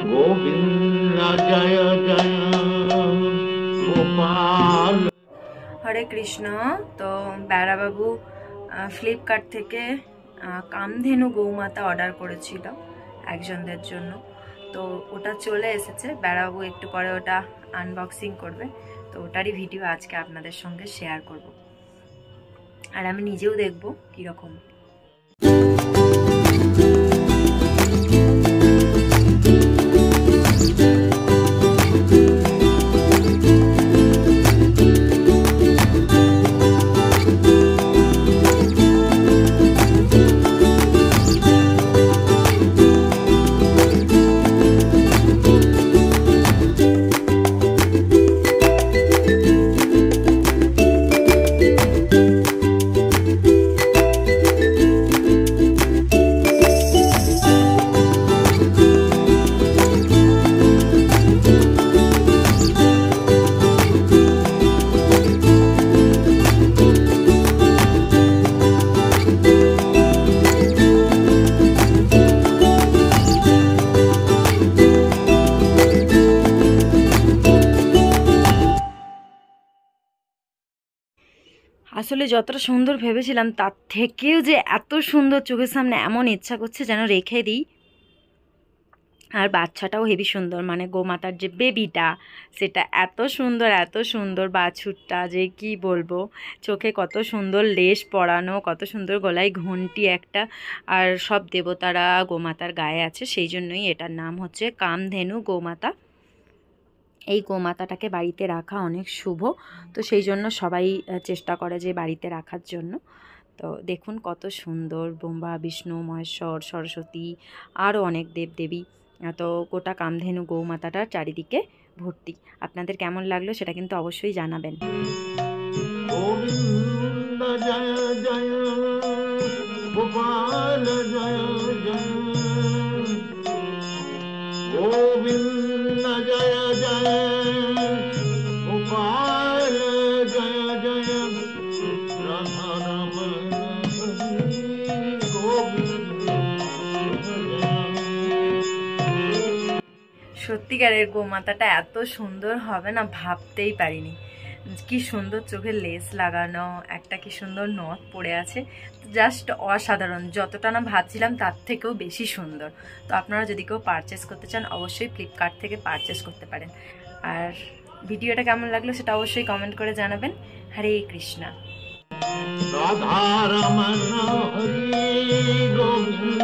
गोविंद जय जय गोपाल। हरे कृष्ण। तो बेड़ा बाबू फ्लिपकार्ट থেকে কামধেনু গৌমাতা অর্ডার করেছিল একজনদের জন্য। তো ওটা চলে এসেছে, বেড়াবাবু একটু পরে ওটা আনবক্সিং করবে। তো ওটারই ভিডিও আজকে আপনাদের সঙ্গে শেয়ার করব, আর আমি নিজেও দেখব কীরকম। আসলে যতটা সুন্দর ভেবেছিলাম তার থেকেও যে এত সুন্দর চোখের সামনে, এমন ইচ্ছা করছে যেন রেখে দিই। আর বাচ্চাটাও হেবি সুন্দর, মানে গোমাতার যে বেবিটা সেটা এত সুন্দর বাছুরটা যে কি বলবো। চোখে কত সুন্দর লেশ পরানো, কত সুন্দর গলায় ঘন্টি একটা, আর সব দেবতারা গোমাতার গায়ে আছে, সেই জন্যই এটার নাম হচ্ছে কামধেনু গোমাতা। এই গোমাতাটাকে বাড়িতে রাখা অনেক শুভ, তো সেই জন্য সবাই চেষ্টা করে যে বাড়িতে রাখার জন্য। তো দেখুন কত সুন্দর, ব্রহ্মা বিষ্ণু মহেশ্বর সরস্বতী আরও অনেক দেবদেবী, তো গোটা কামধেনু গৌমাতাটার চারিদিকে ভর্তি। আপনাদের কেমন লাগলো সেটা কিন্তু অবশ্যই জানাবেন। गोविंद जय जय गोपाल जय जय गोविंद जय जय गोपाल जय जय राधा रमण गोविंद সত্যিকারের গোমাতাটা এত সুন্দর হবে না ভাবতেই পারিনি। কি সুন্দর চোখের লেস লাগানো, একটা কি সুন্দর নথ পড়ে আছে, জাস্ট অসাধারণ। যতটা না ভাবছিলাম তার থেকেও বেশি সুন্দর। তো আপনারা যদি কেউ পারচেস করতে চান অবশ্যই ফ্লিপকার্ট থেকে পারচেস করতে পারেন। আর ভিডিওটা কেমন লাগলো সেটা অবশ্যই কমেন্ট করে জানাবেন। হরে কৃষ্ণা। राधा रमण हरि गोविंद।